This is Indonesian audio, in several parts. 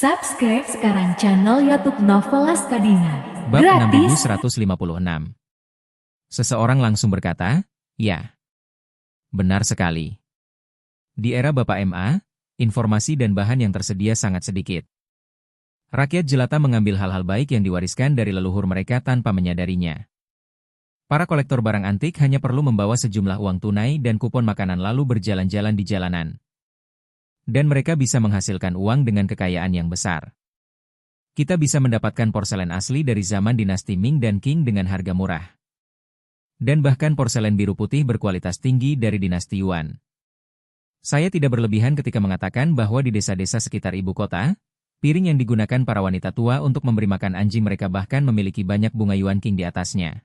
Subscribe sekarang channel YouTube Novelas Kadina. Bab Gratis. 6156. Seseorang langsung berkata, "Ya, benar sekali. Di era Bapak MA, informasi dan bahan yang tersedia sangat sedikit. Rakyat jelata mengambil hal-hal baik yang diwariskan dari leluhur mereka tanpa menyadarinya. Para kolektor barang antik hanya perlu membawa sejumlah uang tunai dan kupon makanan lalu berjalan-jalan di jalanan. Dan mereka bisa menghasilkan uang dengan kekayaan yang besar. Kita bisa mendapatkan porselen asli dari zaman dinasti Ming dan Qing dengan harga murah. Dan bahkan porselen biru putih berkualitas tinggi dari dinasti Yuan. Saya tidak berlebihan ketika mengatakan bahwa di desa-desa sekitar ibu kota, piring yang digunakan para wanita tua untuk memberi makan anjing mereka bahkan memiliki banyak bunga Yuan Qing di atasnya.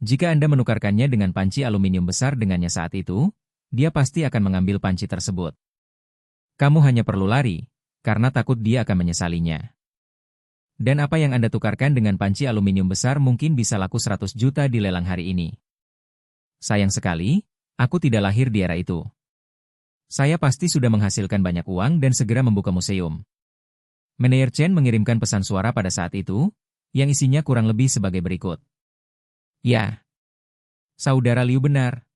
Jika Anda menukarkannya dengan panci aluminium besar dengannya saat itu, dia pasti akan mengambil panci tersebut. Kamu hanya perlu lari, karena takut dia akan menyesalinya. Dan apa yang Anda tukarkan dengan panci aluminium besar mungkin bisa laku 100 juta di lelang hari ini. Sayang sekali, aku tidak lahir di era itu. Saya pasti sudah menghasilkan banyak uang dan segera membuka museum." Manajer Chen mengirimkan pesan suara pada saat itu, yang isinya kurang lebih sebagai berikut. "Ya, Saudara Liu benar.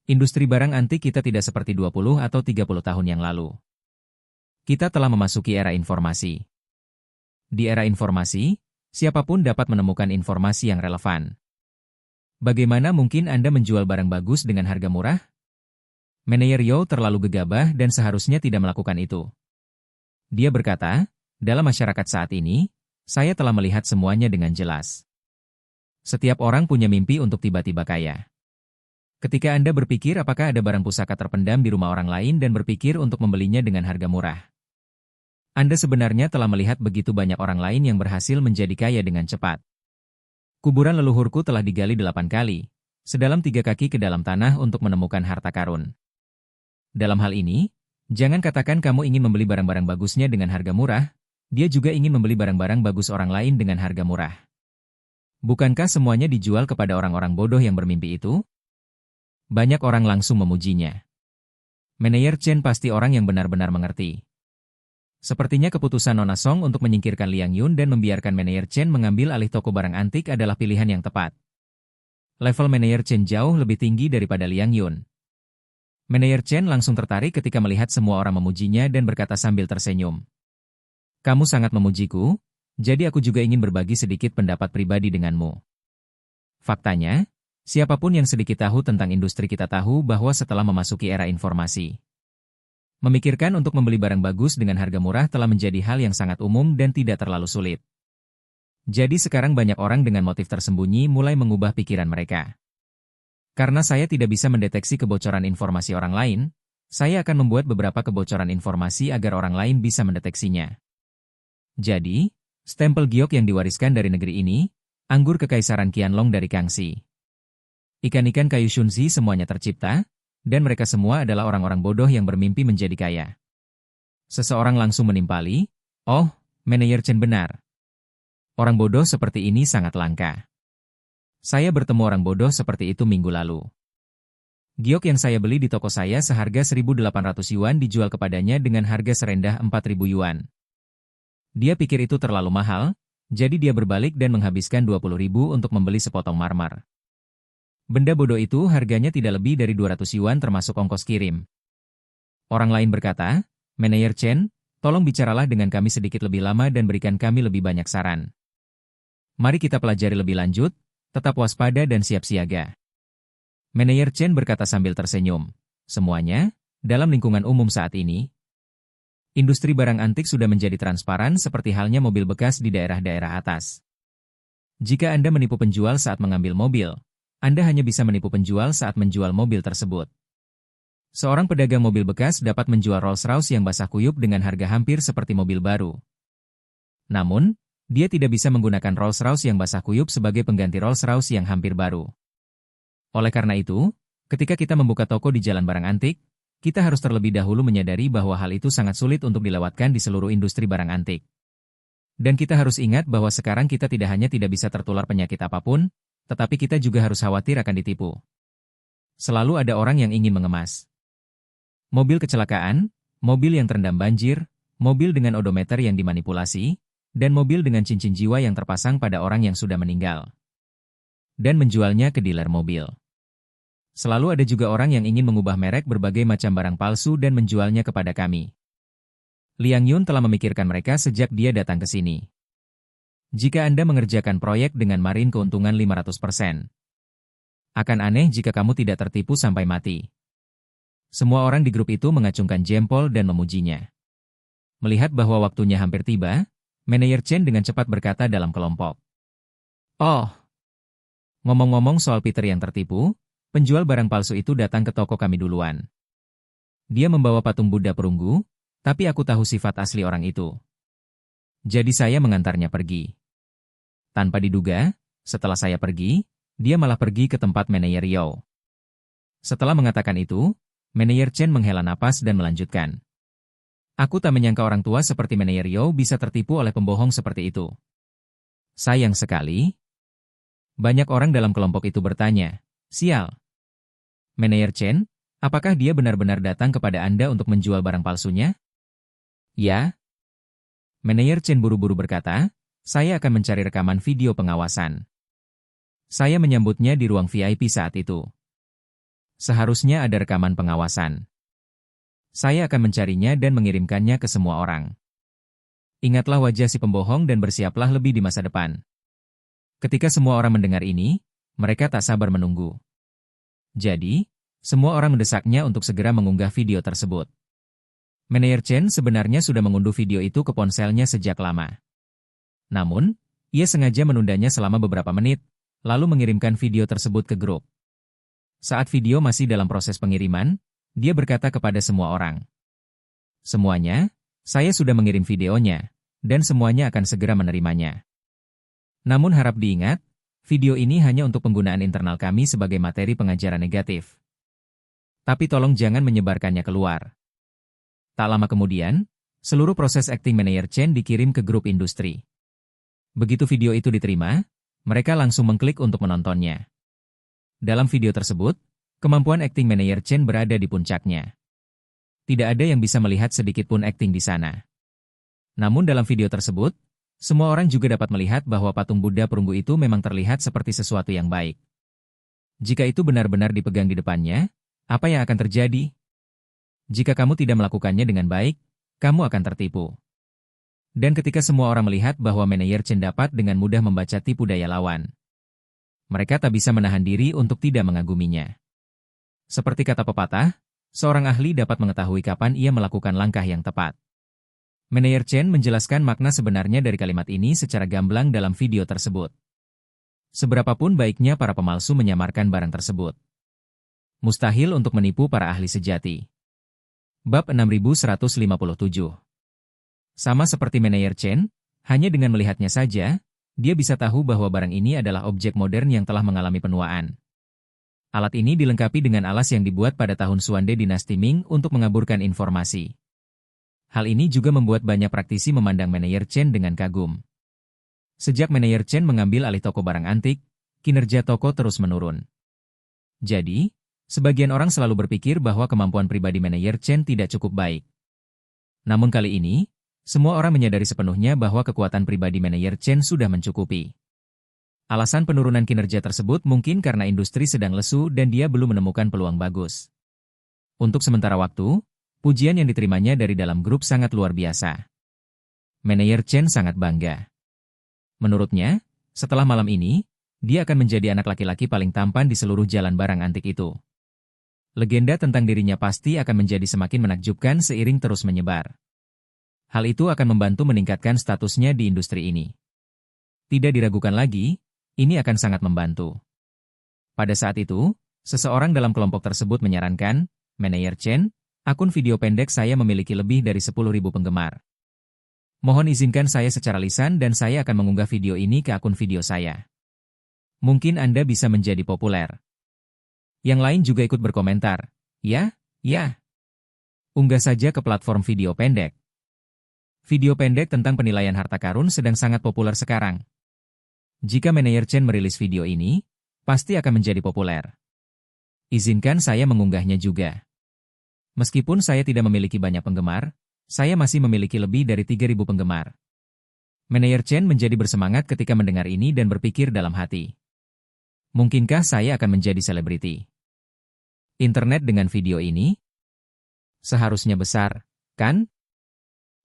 Industri barang antik kita tidak seperti 20 atau 30 tahun yang lalu. Kita telah memasuki era informasi. Di era informasi, siapapun dapat menemukan informasi yang relevan. Bagaimana mungkin Anda menjual barang bagus dengan harga murah?" Manajer Yao terlalu gegabah dan seharusnya tidak melakukan itu. Dia berkata, "Dalam masyarakat saat ini, saya telah melihat semuanya dengan jelas. Setiap orang punya mimpi untuk tiba-tiba kaya. Ketika Anda berpikir apakah ada barang pusaka terpendam di rumah orang lain dan berpikir untuk membelinya dengan harga murah, Anda sebenarnya telah melihat begitu banyak orang lain yang berhasil menjadi kaya dengan cepat. Kuburan leluhurku telah digali 8 kali, sedalam 3 kaki ke dalam tanah untuk menemukan harta karun. Dalam hal ini, jangan katakan kamu ingin membeli barang-barang bagusnya dengan harga murah, dia juga ingin membeli barang-barang bagus orang lain dengan harga murah. Bukankah semuanya dijual kepada orang-orang bodoh yang bermimpi itu?" Banyak orang langsung memujinya. Manajer Chen pasti orang yang benar-benar mengerti. Sepertinya keputusan Nona Song untuk menyingkirkan Liang Yun dan membiarkan Manajer Chen mengambil alih toko barang antik adalah pilihan yang tepat. Level Manajer Chen jauh lebih tinggi daripada Liang Yun. Manajer Chen langsung tertarik ketika melihat semua orang memujinya dan berkata sambil tersenyum, "Kamu sangat memujiku, jadi aku juga ingin berbagi sedikit pendapat pribadi denganmu. Faktanya, siapapun yang sedikit tahu tentang industri kita tahu bahwa setelah memasuki era informasi, memikirkan untuk membeli barang bagus dengan harga murah telah menjadi hal yang sangat umum dan tidak terlalu sulit. Jadi sekarang banyak orang dengan motif tersembunyi mulai mengubah pikiran mereka. Karena saya tidak bisa mendeteksi kebocoran informasi orang lain, saya akan membuat beberapa kebocoran informasi agar orang lain bisa mendeteksinya. Jadi, stempel giok yang diwariskan dari negeri ini, anggur kekaisaran Qianlong dari Kangxi. Ikan-ikan kayu Shunzi semuanya tercipta, dan mereka semua adalah orang-orang bodoh yang bermimpi menjadi kaya." Seseorang langsung menimpali, "Oh, Manajer Chen benar. Orang bodoh seperti ini sangat langka. Saya bertemu orang bodoh seperti itu minggu lalu. Giok yang saya beli di toko saya seharga 1.800 yuan dijual kepadanya dengan harga serendah 4.000 yuan. Dia pikir itu terlalu mahal, jadi dia berbalik dan menghabiskan 20.000 untuk membeli sepotong marmer. Benda bodoh itu harganya tidak lebih dari 200 yuan termasuk ongkos kirim." Orang lain berkata, "Manajer Chen, tolong bicaralah dengan kami sedikit lebih lama dan berikan kami lebih banyak saran. Mari kita pelajari lebih lanjut, tetap waspada dan siap siaga." Manajer Chen berkata sambil tersenyum, "Semuanya, dalam lingkungan umum saat ini, industri barang antik sudah menjadi transparan seperti halnya mobil bekas di daerah-daerah atas. Jika Anda menipu penjual saat mengambil mobil, Anda hanya bisa menipu penjual saat menjual mobil tersebut. Seorang pedagang mobil bekas dapat menjual Rolls-Royce yang basah kuyup dengan harga hampir seperti mobil baru. Namun, dia tidak bisa menggunakan Rolls-Royce yang basah kuyup sebagai pengganti Rolls-Royce yang hampir baru. Oleh karena itu, ketika kita membuka toko di jalan barang antik, kita harus terlebih dahulu menyadari bahwa hal itu sangat sulit untuk dilewatkan di seluruh industri barang antik. Dan kita harus ingat bahwa sekarang kita tidak hanya tidak bisa tertular penyakit apapun, tetapi kita juga harus khawatir akan ditipu. Selalu ada orang yang ingin mengemas mobil kecelakaan, mobil yang terendam banjir, mobil dengan odometer yang dimanipulasi, dan mobil dengan cincin jiwa yang terpasang pada orang yang sudah meninggal. Dan menjualnya ke dealer mobil. Selalu ada juga orang yang ingin mengubah merek berbagai macam barang palsu dan menjualnya kepada kami. Liang Yun telah memikirkan mereka sejak dia datang ke sini. Jika Anda mengerjakan proyek dengan margin keuntungan 500%, akan aneh jika kamu tidak tertipu sampai mati. Semua orang di grup itu mengacungkan jempol dan memujinya. Melihat bahwa waktunya hampir tiba, manajer Chen dengan cepat berkata dalam kelompok. Oh, ngomong-ngomong soal Peter yang tertipu, penjual barang palsu itu datang ke toko kami duluan. Dia membawa patung Buddha perunggu, tapi aku tahu sifat asli orang itu. Jadi saya mengantarnya pergi. Tanpa diduga, setelah saya pergi, dia malah pergi ke tempat manajer Yao. Setelah mengatakan itu, manajer Chen menghela napas dan melanjutkan. Aku tak menyangka orang tua seperti manajer Yao bisa tertipu oleh pembohong seperti itu. Sayang sekali. Banyak orang dalam kelompok itu bertanya, sial. Manajer Chen, apakah dia benar-benar datang kepada Anda untuk menjual barang palsunya? Ya. Manajer Chen buru-buru berkata, saya akan mencari rekaman video pengawasan. Saya menyambutnya di ruang VIP saat itu. Seharusnya ada rekaman pengawasan. Saya akan mencarinya dan mengirimkannya ke semua orang. Ingatlah wajah si pembohong dan bersiaplah lebih di masa depan. Ketika semua orang mendengar ini, mereka tak sabar menunggu. Jadi, semua orang mendesaknya untuk segera mengunggah video tersebut. Manajer Chen sebenarnya sudah mengunduh video itu ke ponselnya sejak lama. Namun, ia sengaja menundanya selama beberapa menit, lalu mengirimkan video tersebut ke grup. Saat video masih dalam proses pengiriman, dia berkata kepada semua orang. Semuanya, saya sudah mengirim videonya, dan semuanya akan segera menerimanya. Namun harap diingat, video ini hanya untuk penggunaan internal kami sebagai materi pengajaran negatif. Tapi tolong jangan menyebarkannya keluar. Tak lama kemudian, seluruh proses acting manajer Chen dikirim ke grup industri. Begitu video itu diterima, mereka langsung mengklik untuk menontonnya. Dalam video tersebut, kemampuan acting manajer Chen berada di puncaknya. Tidak ada yang bisa melihat sedikit pun acting di sana. Namun dalam video tersebut, semua orang juga dapat melihat bahwa patung Buddha perunggu itu memang terlihat seperti sesuatu yang baik. Jika itu benar-benar dipegang di depannya, apa yang akan terjadi? Jika kamu tidak melakukannya dengan baik, kamu akan tertipu. Dan ketika semua orang melihat bahwa manajer Chen dapat dengan mudah membaca tipu daya lawan, mereka tak bisa menahan diri untuk tidak mengaguminya. Seperti kata pepatah, seorang ahli dapat mengetahui kapan ia melakukan langkah yang tepat. Manajer Chen menjelaskan makna sebenarnya dari kalimat ini secara gamblang dalam video tersebut. Seberapapun baiknya para pemalsu menyamarkan barang tersebut, mustahil untuk menipu para ahli sejati. Bab 6157. Sama seperti manajer Chen, hanya dengan melihatnya saja, dia bisa tahu bahwa barang ini adalah objek modern yang telah mengalami penuaan. Alat ini dilengkapi dengan alas yang dibuat pada tahun Xuande dinasti Ming untuk mengaburkan informasi. Hal ini juga membuat banyak praktisi memandang manajer Chen dengan kagum. Sejak manajer Chen mengambil alih toko barang antik, kinerja toko terus menurun. Jadi, sebagian orang selalu berpikir bahwa kemampuan pribadi manajer Chen tidak cukup baik. Namun kali ini, semua orang menyadari sepenuhnya bahwa kekuatan pribadi manajer Chen sudah mencukupi. Alasan penurunan kinerja tersebut mungkin karena industri sedang lesu dan dia belum menemukan peluang bagus. Untuk sementara waktu, pujian yang diterimanya dari dalam grup sangat luar biasa. Manajer Chen sangat bangga. Menurutnya, setelah malam ini, dia akan menjadi anak laki-laki paling tampan di seluruh jalan barang antik itu. Legenda tentang dirinya pasti akan menjadi semakin menakjubkan seiring terus menyebar. Hal itu akan membantu meningkatkan statusnya di industri ini. Tidak diragukan lagi, ini akan sangat membantu. Pada saat itu, seseorang dalam kelompok tersebut menyarankan, Manajer Chen, akun video pendek saya memiliki lebih dari 10.000 penggemar. Mohon izinkan saya secara lisan dan saya akan mengunggah video ini ke akun video saya. Mungkin Anda bisa menjadi populer. Yang lain juga ikut berkomentar, ya. Unggah saja ke platform video pendek. Video pendek tentang penilaian harta karun sedang sangat populer sekarang. Jika manajer Chen merilis video ini, pasti akan menjadi populer. Izinkan saya mengunggahnya juga. Meskipun saya tidak memiliki banyak penggemar, Saya masih memiliki lebih dari 3.000 penggemar. Manajer Chen menjadi bersemangat ketika mendengar ini dan berpikir dalam hati. Mungkinkah saya akan menjadi selebriti? Internet dengan video ini? Seharusnya besar, kan?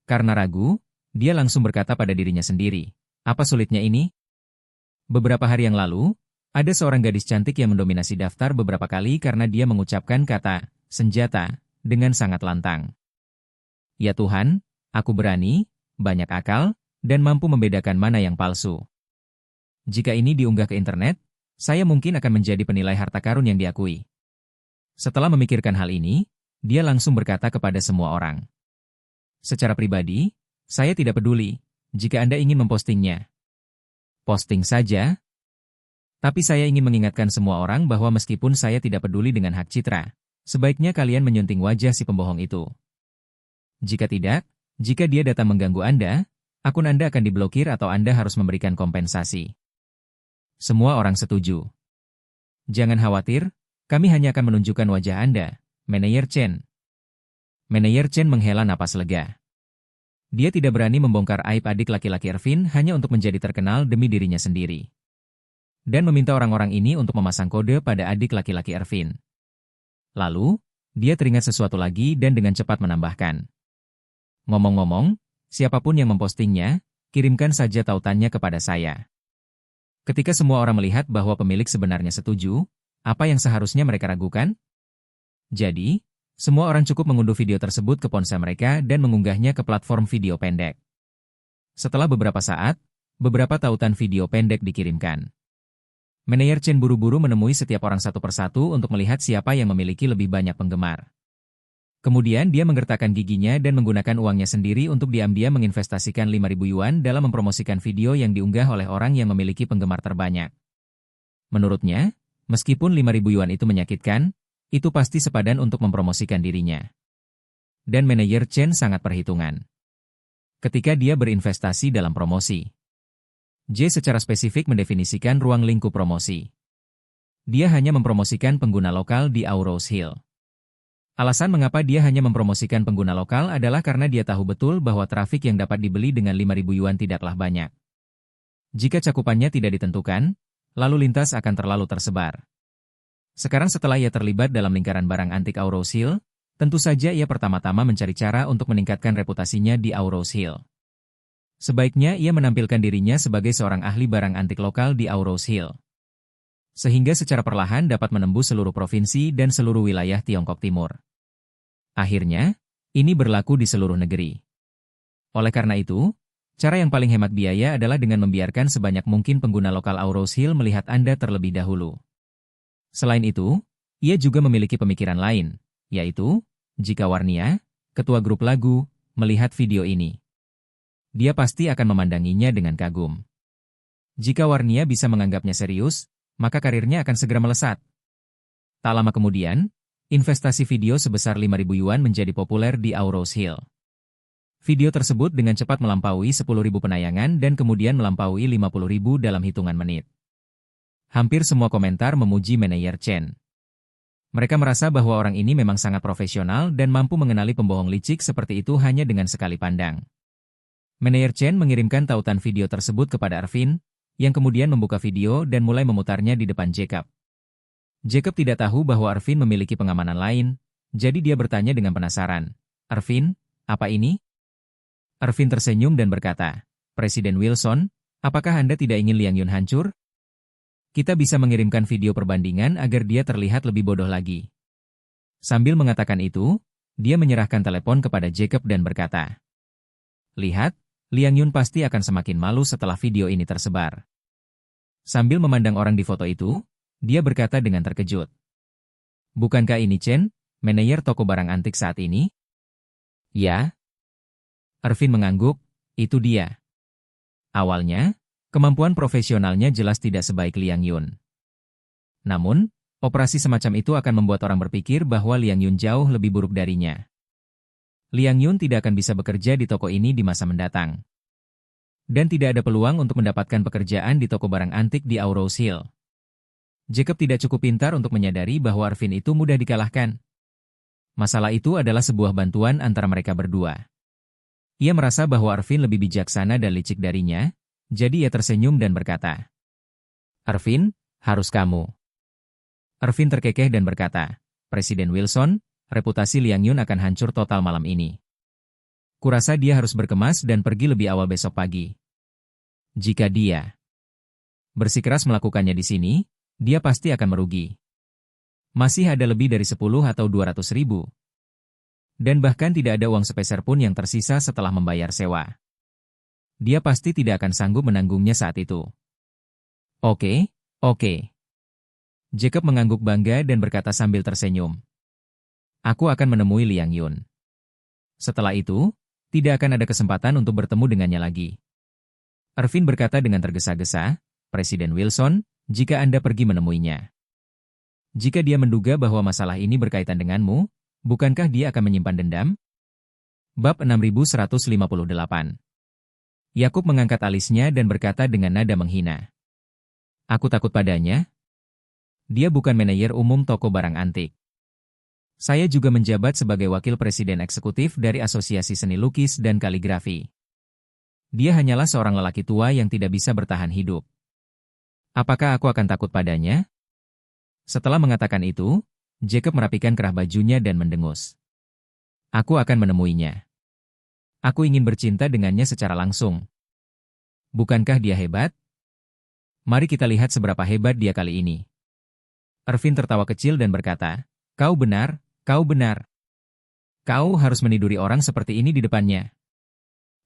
Karena ragu, dia langsung berkata pada dirinya sendiri, apa sulitnya ini? Beberapa hari yang lalu, ada seorang gadis cantik yang mendominasi daftar beberapa kali karena dia mengucapkan kata, senjata, dengan sangat lantang. Ya Tuhan, aku berani, banyak akal, dan mampu membedakan mana yang palsu. Jika ini diunggah ke internet, saya mungkin akan menjadi penilai harta karun yang diakui. Setelah memikirkan hal ini, dia langsung berkata kepada semua orang. Secara pribadi, saya tidak peduli jika Anda ingin mempostingnya. Posting saja. Tapi saya ingin mengingatkan semua orang bahwa meskipun saya tidak peduli dengan hak citra, sebaiknya kalian menyunting wajah si pembohong itu. Jika tidak, jika dia datang mengganggu Anda, akun Anda akan diblokir atau Anda harus memberikan kompensasi. Semua orang setuju. Jangan khawatir, kami hanya akan menunjukkan wajah Anda, Manajer Chen. Manajer Chen menghela napas lega. Dia tidak berani membongkar aib adik laki-laki Ervin hanya untuk menjadi terkenal demi dirinya sendiri. Dan meminta orang-orang ini untuk memasang kode pada adik laki-laki Ervin. Lalu, dia teringat sesuatu lagi dan dengan cepat menambahkan. Ngomong-ngomong, siapapun yang mempostingnya, kirimkan saja tautannya kepada saya. Ketika semua orang melihat bahwa pemilik sebenarnya setuju, apa yang seharusnya mereka ragukan? Jadi, semua orang cukup mengunduh video tersebut ke ponsel mereka dan mengunggahnya ke platform video pendek. Setelah beberapa saat, beberapa tautan video pendek dikirimkan. Manajer Chen buru-buru menemui setiap orang satu persatu untuk melihat siapa yang memiliki lebih banyak penggemar. Kemudian dia menggertakkan giginya dan menggunakan uangnya sendiri untuk diam-diam menginvestasikan 5.000 yuan dalam mempromosikan video yang diunggah oleh orang yang memiliki penggemar terbanyak. Menurutnya, meskipun 5.000 yuan itu menyakitkan, itu pasti sepadan untuk mempromosikan dirinya. Dan manajer Chen sangat perhitungan. Ketika dia berinvestasi dalam promosi, J secara spesifik mendefinisikan ruang lingkup promosi. Dia hanya mempromosikan pengguna lokal di Aurose Hill. Alasan mengapa dia hanya mempromosikan pengguna lokal adalah karena dia tahu betul bahwa trafik yang dapat dibeli dengan 5.000 yuan tidaklah banyak. Jika cakupannya tidak ditentukan, lalu lintas akan terlalu tersebar. Sekarang setelah ia terlibat dalam lingkaran barang antik Aurose Hill, tentu saja ia pertama-tama mencari cara untuk meningkatkan reputasinya di Aurose Hill. Sebaiknya ia menampilkan dirinya sebagai seorang ahli barang antik lokal di Aurose Hill. Sehingga secara perlahan dapat menembus seluruh provinsi dan seluruh wilayah Tiongkok Timur. Akhirnya, ini berlaku di seluruh negeri. Oleh karena itu, cara yang paling hemat biaya adalah dengan membiarkan sebanyak mungkin pengguna lokal Aurose Hill melihat Anda terlebih dahulu. Selain itu, ia juga memiliki pemikiran lain, yaitu, jika Warnia, ketua grup lagu, melihat video ini, dia pasti akan memandanginya dengan kagum. Jika Warnia bisa menganggapnya serius, maka karirnya akan segera melesat. Tak lama kemudian, investasi video sebesar 5.000 yuan menjadi populer di Aurose Hill. Video tersebut dengan cepat melampaui 10.000 penayangan dan kemudian melampaui 50.000 dalam hitungan menit. Hampir semua komentar memuji manajer Chen. Mereka merasa bahwa orang ini memang sangat profesional dan mampu mengenali pembohong licik seperti itu hanya dengan sekali pandang. Manajer Chen mengirimkan tautan video tersebut kepada Ervin, yang kemudian membuka video dan mulai memutarnya di depan Jacob. Jacob tidak tahu bahwa Ervin memiliki pengamanan lain, jadi dia bertanya dengan penasaran, "Ervin, apa ini?" Ervin tersenyum dan berkata, "Presiden Wilson, apakah Anda tidak ingin Liang Yun hancur? Kita bisa mengirimkan video perbandingan agar dia terlihat lebih bodoh lagi." Sambil mengatakan itu, dia menyerahkan telepon kepada Jacob dan berkata, "Lihat, Liang Yun pasti akan semakin malu setelah video ini tersebar." Sambil memandang orang di foto itu, dia berkata dengan terkejut, "Bukankah ini Chen, manajer toko barang antik saat ini?" "Ya." Ervin mengangguk, "Itu dia." Awalnya, kemampuan profesionalnya jelas tidak sebaik Liang Yun. Namun, operasi semacam itu akan membuat orang berpikir bahwa Liang Yun jauh lebih buruk darinya. Liang Yun tidak akan bisa bekerja di toko ini di masa mendatang. Dan tidak ada peluang untuk mendapatkan pekerjaan di toko barang antik di Aurose Hill. Jacob tidak cukup pintar untuk menyadari bahwa Ervin itu mudah dikalahkan. Masalah itu adalah sebuah bantuan antara mereka berdua. Ia merasa bahwa Ervin lebih bijaksana dan licik darinya, jadi ia tersenyum dan berkata, "Ervin, harus kamu." Ervin terkekeh dan berkata, "Presiden Wilson, reputasi Liang Yun akan hancur total malam ini. Kurasa dia harus berkemas dan pergi lebih awal besok pagi. Jika dia bersikeras melakukannya di sini, dia pasti akan merugi. Masih ada lebih dari 10 atau 200 ribu. Dan bahkan tidak ada uang sepeser pun yang tersisa setelah membayar sewa. Dia pasti tidak akan sanggup menanggungnya saat itu." Oke. Jacob mengangguk bangga dan berkata sambil tersenyum, "Aku akan menemui Liang Yun. Setelah itu, tidak akan ada kesempatan untuk bertemu dengannya lagi." Ervin berkata dengan tergesa-gesa, "Presiden Wilson, jika Anda pergi menemuinya. Jika dia menduga bahwa masalah ini berkaitan denganmu, bukankah dia akan menyimpan dendam?" Bab 6158. Yakub mengangkat alisnya dan berkata dengan nada menghina, "Aku takut padanya. Dia bukan manajer umum toko barang antik. Saya juga menjabat sebagai wakil presiden eksekutif dari Asosiasi Seni Lukis dan Kaligrafi. Dia hanyalah seorang lelaki tua yang tidak bisa bertahan hidup. Apakah aku akan takut padanya?" Setelah mengatakan itu, Jacob merapikan kerah bajunya dan mendengus. "Aku akan menemuinya. Aku ingin bercinta dengannya secara langsung. Bukankah dia hebat? Mari kita lihat seberapa hebat dia kali ini." Ervin tertawa kecil dan berkata, Kau benar. Kau harus meniduri orang seperti ini di depannya."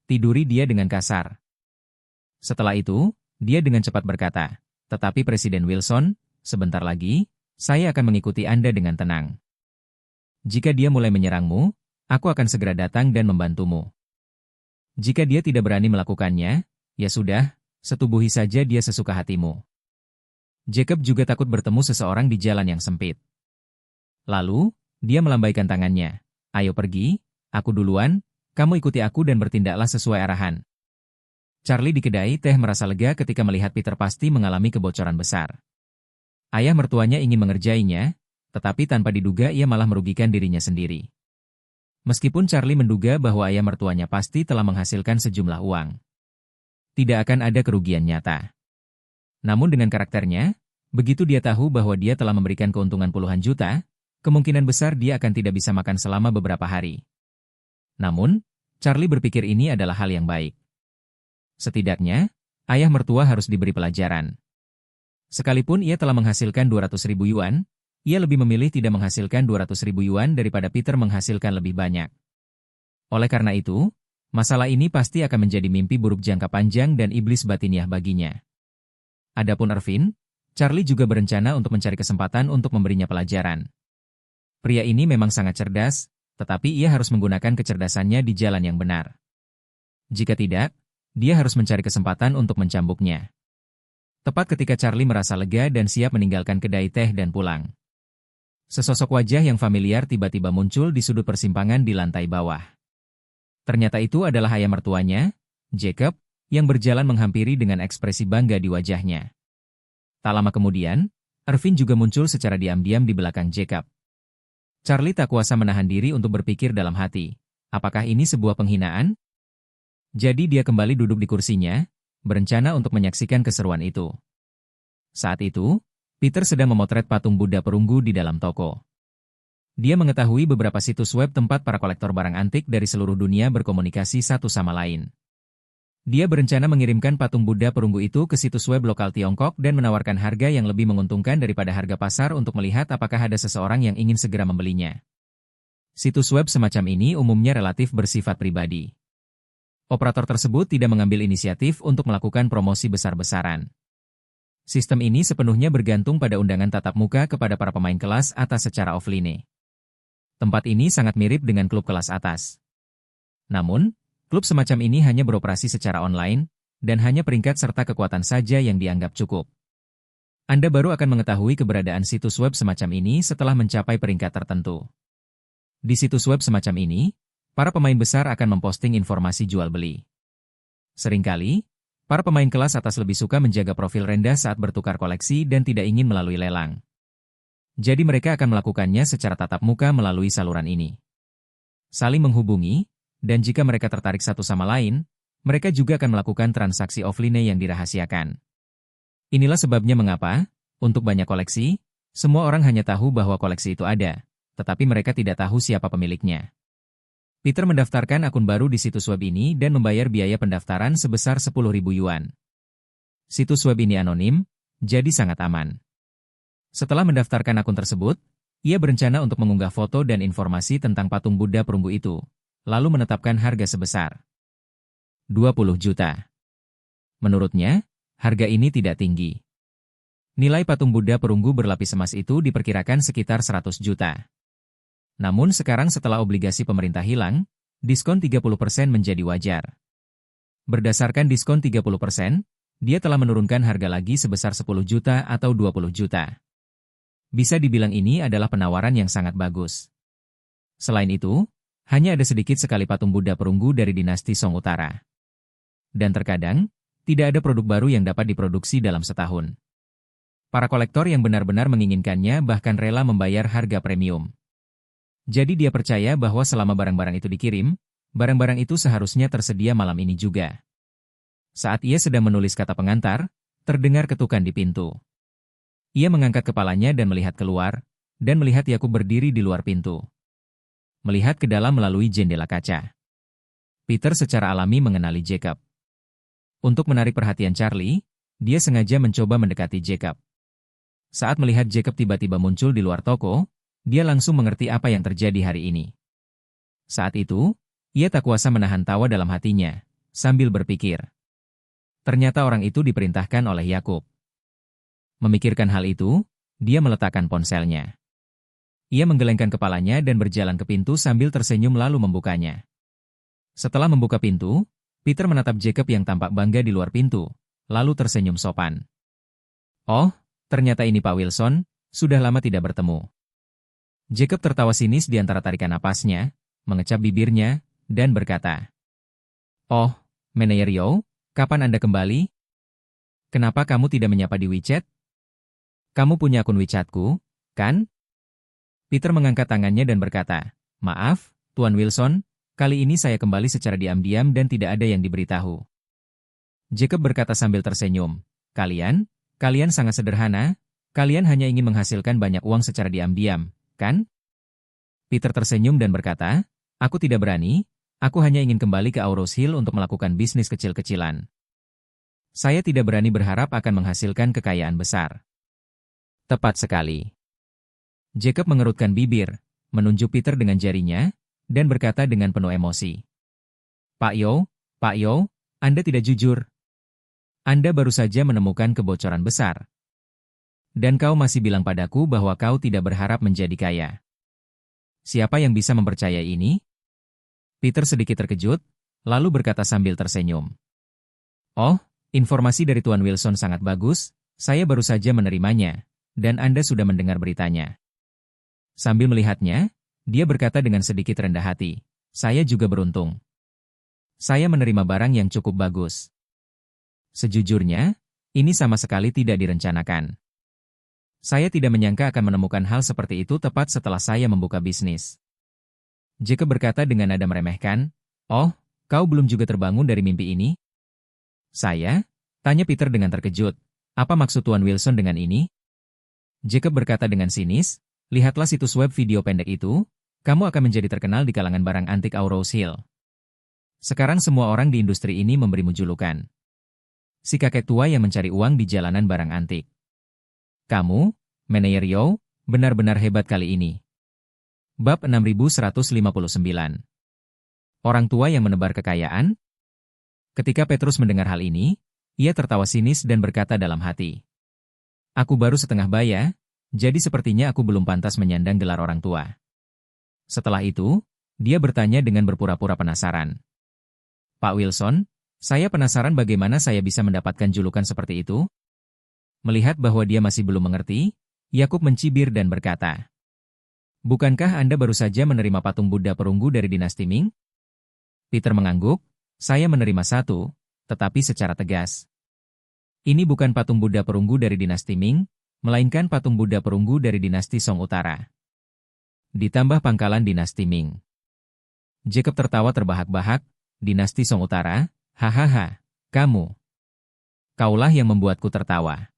Tiduri dia dengan kasar. Setelah itu, dia dengan cepat berkata, "Tetapi Presiden Wilson, sebentar lagi, saya akan mengikuti Anda dengan tenang. Jika dia mulai menyerangmu, aku akan segera datang dan membantumu. Jika dia tidak berani melakukannya, ya sudah, setubuhi saja dia sesuka hatimu." Jacob juga takut bertemu seseorang di jalan yang sempit. Lalu, dia melambaikan tangannya. "Ayo pergi, aku duluan, kamu ikuti aku dan bertindaklah sesuai arahan." Charlie di kedai teh merasa lega ketika melihat Peter pasti mengalami kebocoran besar. Ayah mertuanya ingin mengerjainya, tetapi tanpa diduga ia malah merugikan dirinya sendiri. Meskipun Charlie menduga bahwa ayah mertuanya pasti telah menghasilkan sejumlah uang, tidak akan ada kerugian nyata. Namun dengan karakternya, begitu dia tahu bahwa dia telah memberikan keuntungan puluhan juta, kemungkinan besar dia akan tidak bisa makan selama beberapa hari. Namun, Charlie berpikir ini adalah hal yang baik. Setidaknya, ayah mertua harus diberi pelajaran. Sekalipun ia telah menghasilkan 200.000 yuan, ia lebih memilih tidak menghasilkan 200.000 yuan daripada Peter menghasilkan lebih banyak. Oleh karena itu, masalah ini pasti akan menjadi mimpi buruk jangka panjang dan iblis batiniah baginya. Adapun Ervin, Charlie juga berencana untuk mencari kesempatan untuk memberinya pelajaran. Pria ini memang sangat cerdas, tetapi ia harus menggunakan kecerdasannya di jalan yang benar. Jika tidak, dia harus mencari kesempatan untuk mencambuknya. Tepat ketika Charlie merasa lega dan siap meninggalkan kedai teh dan pulang, sesosok wajah yang familiar tiba-tiba muncul di sudut persimpangan di lantai bawah. Ternyata itu adalah ayah mertuanya, Jacob, yang berjalan menghampiri dengan ekspresi bangga di wajahnya. Tak lama kemudian, Ervin juga muncul secara diam-diam di belakang Jacob. Charlie tak kuasa menahan diri untuk berpikir dalam hati, apakah ini sebuah penghinaan? Jadi dia kembali duduk di kursinya, berencana untuk menyaksikan keseruan itu. Saat itu, Peter sedang memotret patung Buddha perunggu di dalam toko. Dia mengetahui beberapa situs web tempat para kolektor barang antik dari seluruh dunia berkomunikasi satu sama lain. Dia berencana mengirimkan patung Buddha perunggu itu ke situs web lokal Tiongkok dan menawarkan harga yang lebih menguntungkan daripada harga pasar untuk melihat apakah ada seseorang yang ingin segera membelinya. Situs web semacam ini umumnya relatif bersifat pribadi. Operator tersebut tidak mengambil inisiatif untuk melakukan promosi besar-besaran. Sistem ini sepenuhnya bergantung pada undangan tatap muka kepada para pemain kelas atas secara offline. Tempat ini sangat mirip dengan klub kelas atas. Namun, klub semacam ini hanya beroperasi secara online, dan hanya peringkat serta kekuatan saja yang dianggap cukup. Anda baru akan mengetahui keberadaan situs web semacam ini setelah mencapai peringkat tertentu. Di situs web semacam ini, para pemain besar akan memposting informasi jual beli. Seringkali, para pemain kelas atas lebih suka menjaga profil rendah saat bertukar koleksi dan tidak ingin melalui lelang. Jadi mereka akan melakukannya secara tatap muka melalui saluran ini. Saling menghubungi, dan jika mereka tertarik satu sama lain, mereka juga akan melakukan transaksi offline yang dirahasiakan. Inilah sebabnya mengapa, untuk banyak koleksi, semua orang hanya tahu bahwa koleksi itu ada, tetapi mereka tidak tahu siapa pemiliknya. Peter mendaftarkan akun baru di situs web ini dan membayar biaya pendaftaran sebesar 10.000 yuan. Situs web ini anonim, jadi sangat aman. Setelah mendaftarkan akun tersebut, ia berencana untuk mengunggah foto dan informasi tentang patung Buddha perunggu itu, lalu menetapkan harga sebesar 20 juta. Menurutnya, harga ini tidak tinggi. Nilai patung Buddha perunggu berlapis emas itu diperkirakan sekitar 100 juta. Namun sekarang setelah obligasi pemerintah hilang, diskon 30% menjadi wajar. Berdasarkan diskon 30%, dia telah menurunkan harga lagi sebesar 10 juta atau 20 juta. Bisa dibilang ini adalah penawaran yang sangat bagus. Selain itu, hanya ada sedikit sekali patung Buddha perunggu dari dinasti Song Utara. Dan terkadang, tidak ada produk baru yang dapat diproduksi dalam setahun. Para kolektor yang benar-benar menginginkannya bahkan rela membayar harga premium. Jadi dia percaya bahwa selama barang-barang itu dikirim, barang-barang itu seharusnya tersedia malam ini juga. Saat ia sedang menulis kata pengantar, terdengar ketukan di pintu. Ia mengangkat kepalanya dan melihat keluar, dan melihat Yakub berdiri di luar pintu. Melihat ke dalam melalui jendela kaca. Peter secara alami mengenali Jacob. Untuk menarik perhatian Charlie, dia sengaja mencoba mendekati Jacob. Saat melihat Jacob tiba-tiba muncul di luar toko, dia langsung mengerti apa yang terjadi hari ini. Saat itu, ia tak kuasa menahan tawa dalam hatinya, sambil berpikir. Ternyata orang itu diperintahkan oleh Yakub. Memikirkan hal itu, dia meletakkan ponselnya. Ia menggelengkan kepalanya dan berjalan ke pintu sambil tersenyum lalu membukanya. Setelah membuka pintu, Peter menatap Jacob yang tampak bangga di luar pintu, lalu tersenyum sopan. Oh, ternyata ini Pak Wilson, sudah lama tidak bertemu. Jacob tertawa sinis di antara tarikan napasnya, mengecap bibirnya, dan berkata, "Oh, Manajer Yao, kapan Anda kembali? Kenapa kamu tidak menyapa di WeChat? Kamu punya akun WeChatku, kan?" Peter mengangkat tangannya dan berkata, "Maaf, Tuan Wilson, kali ini saya kembali secara diam-diam dan tidak ada yang diberitahu." Jacob berkata sambil tersenyum, Kalian sangat sederhana, kalian hanya ingin menghasilkan banyak uang secara diam-diam, kan?" Peter tersenyum dan berkata, "Aku tidak berani, aku hanya ingin kembali ke Auros Hill untuk melakukan bisnis kecil-kecilan. Saya tidak berani berharap akan menghasilkan kekayaan besar." Tepat sekali. Jacob mengerutkan bibir, menunjuk Peter dengan jarinya, dan berkata dengan penuh emosi. Pak Yo, Anda tidak jujur. Anda baru saja menemukan kebocoran besar. Dan kau masih bilang padaku bahwa kau tidak berharap menjadi kaya. Siapa yang bisa mempercayai ini?" Peter sedikit terkejut, lalu berkata sambil tersenyum. "Oh, informasi dari Tuan Wilson sangat bagus, saya baru saja menerimanya, dan Anda sudah mendengar beritanya." Sambil melihatnya, dia berkata dengan sedikit rendah hati, "Saya juga beruntung. Saya menerima barang yang cukup bagus. Sejujurnya, ini sama sekali tidak direncanakan. Saya tidak menyangka akan menemukan hal seperti itu tepat setelah saya membuka bisnis." Jacob berkata dengan nada meremehkan, "Oh, kau belum juga terbangun dari mimpi ini?" "Saya?" tanya Peter dengan terkejut. "Apa maksud Tuan Wilson dengan ini?" Jacob berkata dengan sinis, "Lihatlah situs web video pendek itu, kamu akan menjadi terkenal di kalangan barang antik Auros Hill. Sekarang semua orang di industri ini memberimu julukan si kakek tua yang mencari uang di jalanan barang antik. Kamu, Manajer Yao, benar-benar hebat kali ini." Bab 6159. Orang tua yang menebar kekayaan? Ketika Petrus mendengar hal ini, ia tertawa sinis dan berkata dalam hati, "Aku baru setengah baya, jadi sepertinya aku belum pantas menyandang gelar orang tua." Setelah itu, dia bertanya dengan berpura-pura penasaran. "Pak Wilson, saya penasaran bagaimana saya bisa mendapatkan julukan seperti itu?" Melihat bahwa dia masih belum mengerti, Yakub mencibir dan berkata, "Bukankah Anda baru saja menerima patung Buddha perunggu dari dinasti Ming?" Peter mengangguk, "Saya menerima satu, tetapi secara tegas. Ini bukan patung Buddha perunggu dari dinasti Ming, melainkan patung Buddha perunggu dari dinasti Song Utara. Ditambah pangkalan dinasti Ming." Jacob tertawa terbahak-bahak, dinasti Song Utara, hahaha, kamu. Kaulah yang membuatku tertawa.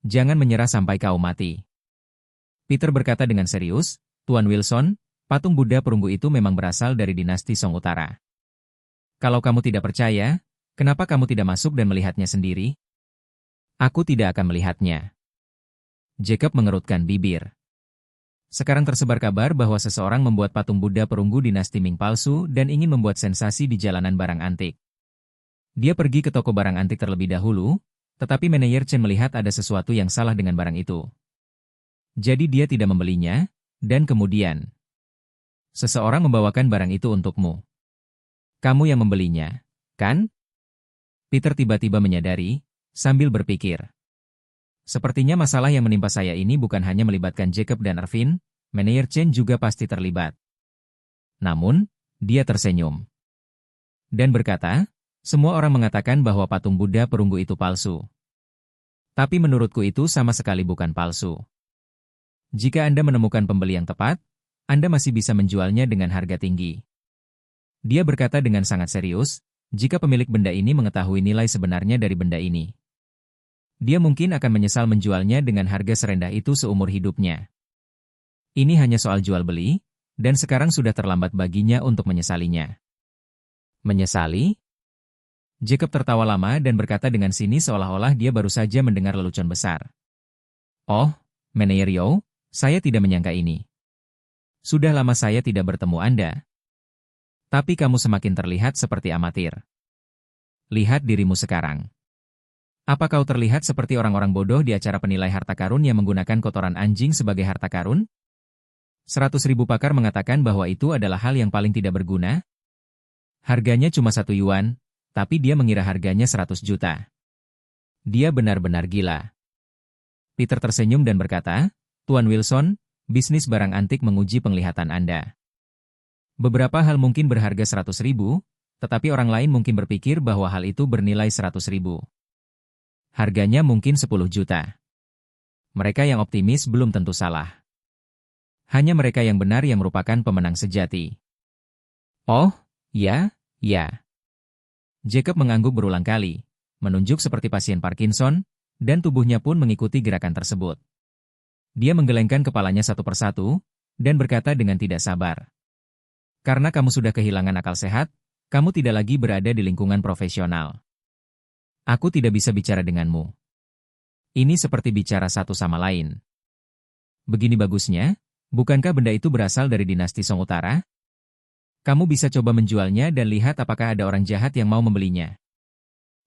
Jangan menyerah sampai kau mati. Peter berkata dengan serius, Tuan Wilson, patung Buddha perunggu itu memang berasal dari dinasti Song Utara. Kalau kamu tidak percaya, kenapa kamu tidak masuk dan melihatnya sendiri? Aku tidak akan melihatnya. Jacob mengerutkan bibir. Sekarang tersebar kabar bahwa seseorang membuat patung Buddha perunggu dinasti Ming palsu dan ingin membuat sensasi di jalanan barang antik. Dia pergi ke toko barang antik terlebih dahulu, tetapi manajer Chen melihat ada sesuatu yang salah dengan barang itu. Jadi dia tidak membelinya, dan kemudian seseorang membawakan barang itu untukmu. Kamu yang membelinya, kan? Peter tiba-tiba menyadari, sambil berpikir. Sepertinya masalah yang menimpa saya ini bukan hanya melibatkan Jacob dan Ervin, manajer Chen juga pasti terlibat. Namun, dia tersenyum. Dan berkata, semua orang mengatakan bahwa patung Buddha perunggu itu palsu. Tapi menurutku itu sama sekali bukan palsu. Jika Anda menemukan pembeli yang tepat, Anda masih bisa menjualnya dengan harga tinggi. Dia berkata dengan sangat serius, jika pemilik benda ini mengetahui nilai sebenarnya dari benda ini. Dia mungkin akan menyesal menjualnya dengan harga serendah itu seumur hidupnya. Ini hanya soal jual-beli, dan sekarang sudah terlambat baginya untuk menyesalinya. Menyesali? Jacob tertawa lama dan berkata dengan sinis seolah-olah dia baru saja mendengar lelucon besar. Oh, Manajer Yao, saya tidak menyangka ini. Sudah lama saya tidak bertemu Anda. Tapi kamu semakin terlihat seperti amatir. Lihat dirimu sekarang. Apa kau terlihat seperti orang-orang bodoh di acara penilai harta karun yang menggunakan kotoran anjing sebagai harta karun? 100.000 pakar mengatakan bahwa itu adalah hal yang paling tidak berguna. Harganya cuma 1 yuan, tapi dia mengira harganya 100 juta. Dia benar-benar gila. Peter tersenyum dan berkata, Tuan Wilson, bisnis barang antik menguji penglihatan Anda. Beberapa hal mungkin berharga 100.000, tetapi orang lain mungkin berpikir bahwa hal itu bernilai 100.000. Harganya mungkin 10 juta. Mereka yang optimis belum tentu salah. Hanya mereka yang benar yang merupakan pemenang sejati. Oh, ya, ya. Jacob mengangguk berulang kali, menunjuk seperti pasien Parkinson, dan tubuhnya pun mengikuti gerakan tersebut. Dia menggelengkan kepalanya satu persatu, dan berkata dengan tidak sabar. Karena kamu sudah kehilangan akal sehat, kamu tidak lagi berada di lingkungan profesional. Aku tidak bisa bicara denganmu. Ini seperti bicara satu sama lain. Begini bagusnya, bukankah benda itu berasal dari dinasti Song Utara? Kamu bisa coba menjualnya dan lihat apakah ada orang jahat yang mau membelinya.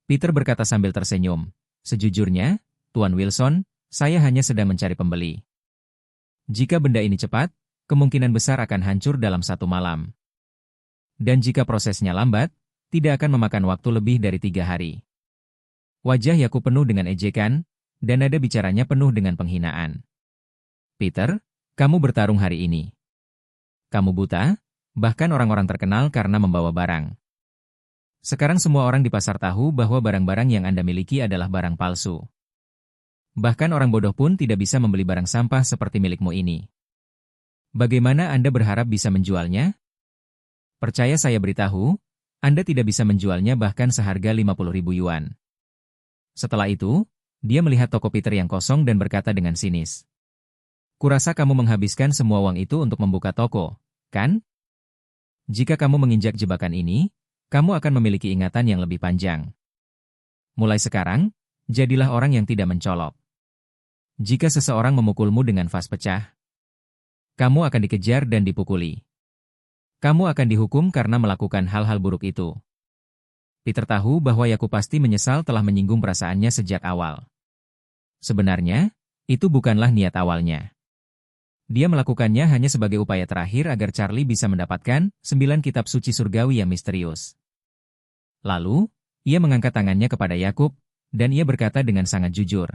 Peter berkata sambil tersenyum. Sejujurnya, Tuan Wilson, saya hanya sedang mencari pembeli. Jika benda ini cepat, kemungkinan besar akan hancur dalam 1 malam. Dan jika prosesnya lambat, tidak akan memakan waktu lebih dari 3 hari. Wajah Yakub penuh dengan ejekan, dan nada bicaranya penuh dengan penghinaan. Peter, kamu bertarung hari ini. Kamu buta? Bahkan orang-orang terkenal karena membawa barang. Sekarang semua orang di pasar tahu bahwa barang-barang yang Anda miliki adalah barang palsu. Bahkan orang bodoh pun tidak bisa membeli barang sampah seperti milikmu ini. Bagaimana Anda berharap bisa menjualnya? Percaya saya beritahu, Anda tidak bisa menjualnya bahkan seharga 50.000 yuan. Setelah itu, dia melihat toko Peter yang kosong dan berkata dengan sinis. Kurasa kamu menghabiskan semua uang itu untuk membuka toko, kan? Jika kamu menginjak jebakan ini, kamu akan memiliki ingatan yang lebih panjang. Mulai sekarang, jadilah orang yang tidak mencolok. Jika seseorang memukulmu dengan vas pecah, kamu akan dikejar dan dipukuli. Kamu akan dihukum karena melakukan hal-hal buruk itu. Peter tahu bahwa Yakub pasti menyesal telah menyinggung perasaannya sejak awal. Sebenarnya, itu bukanlah niat awalnya. Dia melakukannya hanya sebagai upaya terakhir agar Charlie bisa mendapatkan 9 kitab suci surgawi yang misterius. Lalu, ia mengangkat tangannya kepada Yakub, dan ia berkata dengan sangat jujur.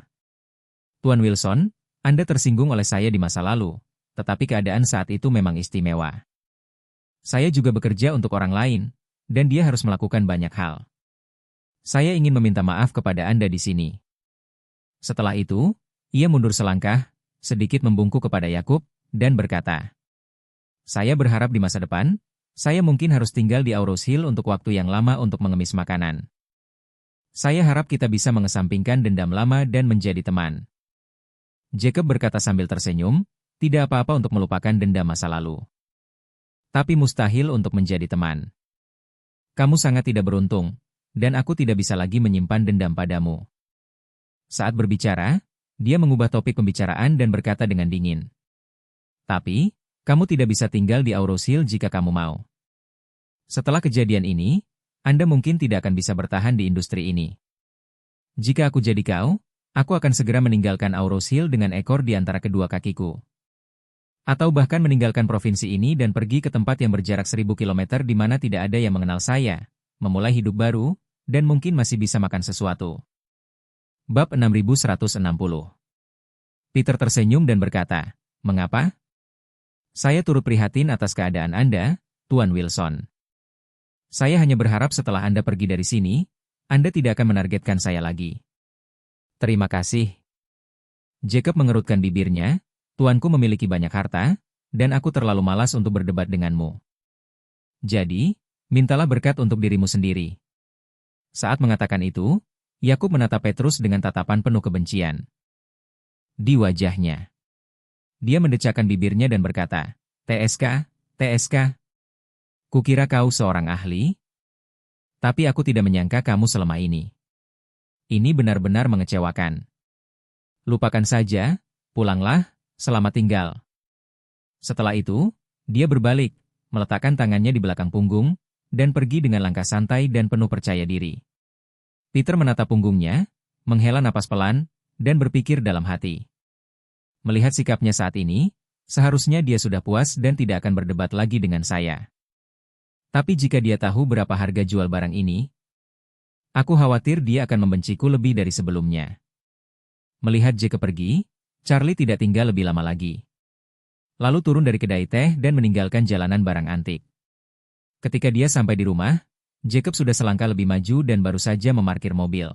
Tuan Wilson, Anda tersinggung oleh saya di masa lalu, tetapi keadaan saat itu memang istimewa. Saya juga bekerja untuk orang lain, dan dia harus melakukan banyak hal. Saya ingin meminta maaf kepada Anda di sini. Setelah itu, ia mundur selangkah, sedikit membungkuk kepada Yakub, dan berkata, saya berharap di masa depan, Saya mungkin harus tinggal di Aurous Hill untuk waktu yang lama untuk mengemis makanan. Saya harap kita bisa mengesampingkan dendam lama dan menjadi teman. Jacob berkata sambil tersenyum, tidak apa-apa untuk melupakan dendam masa lalu. Tapi mustahil untuk menjadi teman. Kamu sangat tidak beruntung, dan aku tidak bisa lagi menyimpan dendam padamu. Saat berbicara, dia mengubah topik pembicaraan dan berkata dengan dingin. Tapi, kamu tidak bisa tinggal di Aurous Hill jika kamu mau. Setelah kejadian ini, Anda mungkin tidak akan bisa bertahan di industri ini. Jika aku jadi kau, aku akan segera meninggalkan Aurous Hill dengan ekor di antara kedua kakiku. Atau bahkan meninggalkan provinsi ini dan pergi ke tempat yang berjarak 1000 km di mana tidak ada yang mengenal saya, memulai hidup baru, dan mungkin masih bisa makan sesuatu. Bab 6160. Peter tersenyum dan berkata, "Mengapa?" "Saya turut prihatin atas keadaan Anda, Tuan Wilson. Saya hanya berharap setelah Anda pergi dari sini, Anda tidak akan menargetkan saya lagi." "Terima kasih." Jacob mengerutkan bibirnya, "Tuanku memiliki banyak harta, dan aku terlalu malas untuk berdebat denganmu. Jadi, mintalah berkat untuk dirimu sendiri." Saat mengatakan itu, Yakub menatap Petrus dengan tatapan penuh kebencian di wajahnya. Dia mendecakkan bibirnya dan berkata, "TSK, TSK. Kukira kau seorang ahli, tapi aku tidak menyangka kamu selama ini. Ini benar-benar mengecewakan. Lupakan saja, pulanglah, selamat tinggal." Setelah itu, dia berbalik, meletakkan tangannya di belakang punggung, dan pergi dengan langkah santai dan penuh percaya diri. Peter menatap punggungnya, menghela napas pelan, dan berpikir dalam hati. Melihat sikapnya saat ini, seharusnya dia sudah puas dan tidak akan berdebat lagi dengan saya. Tapi jika dia tahu berapa harga jual barang ini, aku khawatir dia akan membenciku lebih dari sebelumnya. Melihat Jacob pergi, Charlie tidak tinggal lebih lama lagi. Lalu turun dari kedai teh dan meninggalkan jalanan barang antik. Ketika dia sampai di rumah, Jacob sudah selangkah lebih maju dan baru saja memarkir mobil.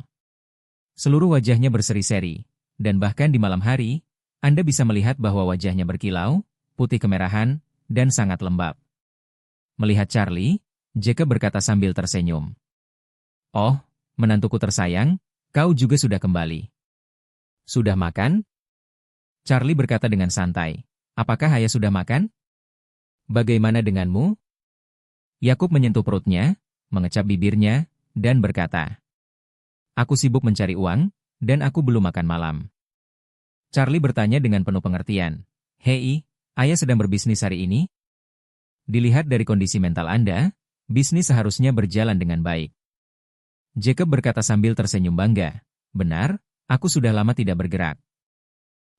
Seluruh wajahnya berseri-seri, dan bahkan di malam hari, Anda bisa melihat bahwa wajahnya berkilau, putih kemerahan, dan sangat lembab. Melihat Charlie, Jacob berkata sambil tersenyum. "Oh, menantuku tersayang, kau juga sudah kembali. Sudah makan?" Charlie berkata dengan santai, "Apakah ayah sudah makan? Bagaimana denganmu?" Yakub menyentuh perutnya, mengecap bibirnya, dan berkata, "Aku sibuk mencari uang, dan aku belum makan malam." Charlie bertanya dengan penuh pengertian, "Hei, ayah sedang berbisnis hari ini? Dilihat dari kondisi mental Anda, bisnis seharusnya berjalan dengan baik." Jacob berkata sambil tersenyum bangga, "Benar, aku sudah lama tidak bergerak.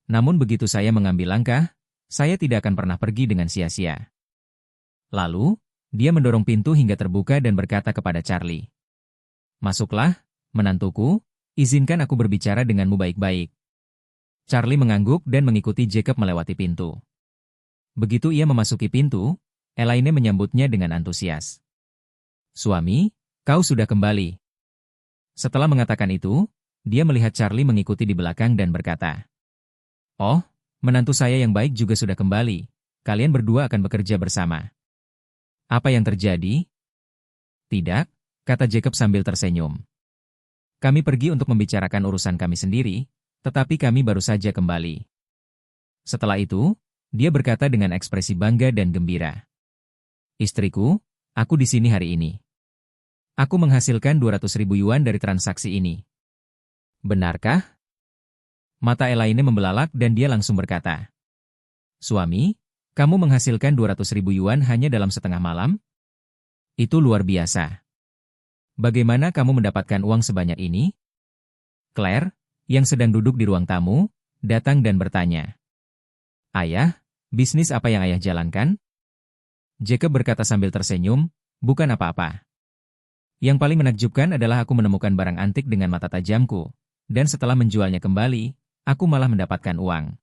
Namun begitu saya mengambil langkah, saya tidak akan pernah pergi dengan sia-sia." Lalu, dia mendorong pintu hingga terbuka dan berkata kepada Charlie, "Masuklah, menantuku, izinkan aku berbicara denganmu baik-baik." Charlie mengangguk dan mengikuti Jacob melewati pintu. Begitu ia memasuki pintu, Elaine menyambutnya dengan antusias. "Suami, kau sudah kembali." Setelah mengatakan itu, dia melihat Charlie mengikuti di belakang dan berkata, "Oh, menantu saya yang baik juga sudah kembali. Kalian berdua akan bekerja bersama." "Apa yang terjadi?" "Tidak," kata Jacob sambil tersenyum. "Kami pergi untuk membicarakan urusan kami sendiri, tetapi kami baru saja kembali." Setelah itu, dia berkata dengan ekspresi bangga dan gembira, "Istriku, aku di sini hari ini. Aku menghasilkan 200.000 yuan dari transaksi ini." "Benarkah?" Mata Elaine membelalak dan dia langsung berkata, "Suami, kamu menghasilkan 200.000 yuan hanya dalam setengah malam? Itu luar biasa. Bagaimana kamu mendapatkan uang sebanyak ini?" Claire, yang sedang duduk di ruang tamu, datang dan bertanya, "Ayah, bisnis apa yang ayah jalankan?" Jacob berkata sambil tersenyum, "Bukan apa-apa. Yang paling menakjubkan adalah aku menemukan barang antik dengan mata tajamku, dan setelah menjualnya kembali, aku malah mendapatkan uang."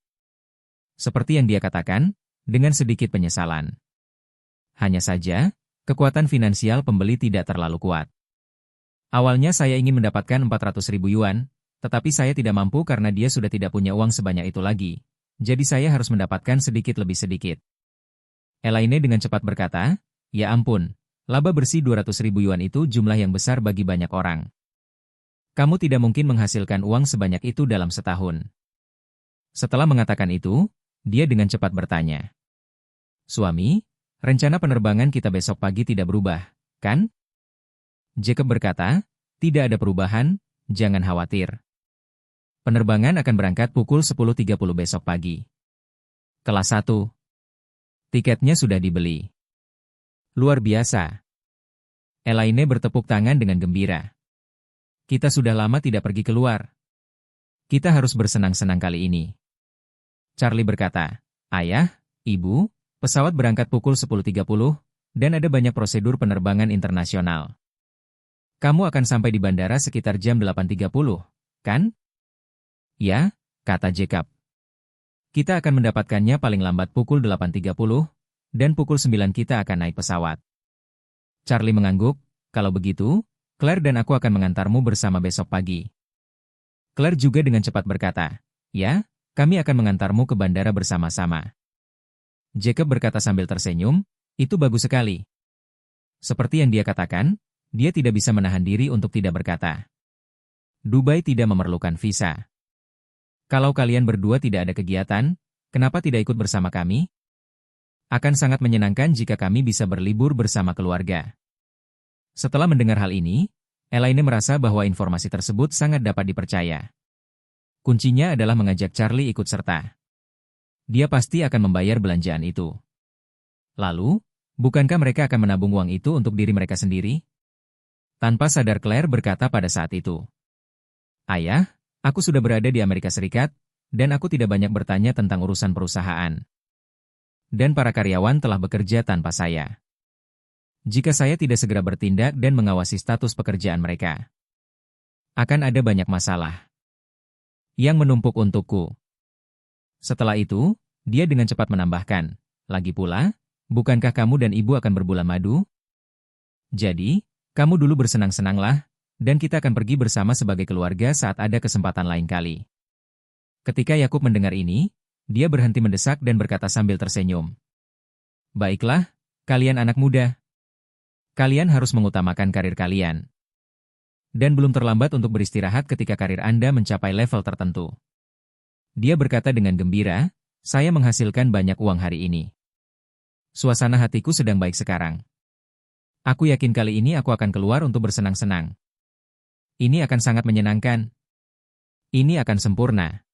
Seperti yang dia katakan, dengan sedikit penyesalan. Hanya saja, kekuatan finansial pembeli tidak terlalu kuat. "Awalnya saya ingin mendapatkan 400.000 yuan, tetapi saya tidak mampu karena dia sudah tidak punya uang sebanyak itu lagi. Jadi saya harus mendapatkan sedikit lebih sedikit." Elaine dengan cepat berkata, Ya ampun, laba bersih 200.000 yuan itu jumlah yang besar bagi banyak orang. Kamu tidak mungkin menghasilkan uang sebanyak itu dalam setahun. Setelah mengatakan itu, dia dengan cepat bertanya. Suami, rencana penerbangan kita besok pagi tidak berubah, kan? Jacob berkata, tidak ada perubahan, jangan khawatir. Penerbangan akan berangkat pukul 10.30 besok pagi. Kelas 1. Tiketnya sudah dibeli. Luar biasa. Elaine bertepuk tangan dengan gembira. Kita sudah lama tidak pergi keluar. Kita harus bersenang-senang kali ini. Charlie berkata, Ayah, Ibu, pesawat berangkat pukul 10.30, dan ada banyak prosedur penerbangan internasional. Kamu akan sampai di bandara sekitar jam 8.30, kan? Ya, kata Jacob. Kita akan mendapatkannya paling lambat pukul 8.30, dan pukul 9 kita akan naik pesawat. Charlie mengangguk, kalau begitu, Claire dan aku akan mengantarmu bersama besok pagi. Claire juga dengan cepat berkata, ya, kami akan mengantarmu ke bandara bersama-sama. Jacob berkata sambil tersenyum, itu bagus sekali. Seperti yang dia katakan, dia tidak bisa menahan diri untuk tidak berkata. Dubai tidak memerlukan visa. Kalau kalian berdua tidak ada kegiatan, kenapa tidak ikut bersama kami? Akan sangat menyenangkan jika kami bisa berlibur bersama keluarga. Setelah mendengar hal ini, Elaine merasa bahwa informasi tersebut sangat dapat dipercaya. Kuncinya adalah mengajak Charlie ikut serta. Dia pasti akan membayar belanjaan itu. Lalu, bukankah mereka akan menabung uang itu untuk diri mereka sendiri? Tanpa sadar Claire berkata pada saat itu. Ayah, aku sudah berada di Amerika Serikat, dan aku tidak banyak bertanya tentang urusan perusahaan. Dan para karyawan telah bekerja tanpa saya. Jika saya tidak segera bertindak dan mengawasi status pekerjaan mereka, akan ada banyak masalah yang menumpuk untukku. Setelah itu, dia dengan cepat menambahkan, lagi pula, bukankah kamu dan ibu akan berbulan madu? Jadi, kamu dulu bersenang-senanglah, dan kita akan pergi bersama sebagai keluarga saat ada kesempatan lain kali. Ketika Yakub mendengar ini, dia berhenti mendesak dan berkata sambil tersenyum. Baiklah, kalian anak muda. Kalian harus mengutamakan karir kalian. Dan belum terlambat untuk beristirahat ketika karir Anda mencapai level tertentu. Dia berkata dengan gembira, saya menghasilkan banyak uang hari ini. Suasana hatiku sedang baik sekarang. Aku yakin kali ini aku akan keluar untuk bersenang-senang. Ini akan sangat menyenangkan. Ini akan sempurna.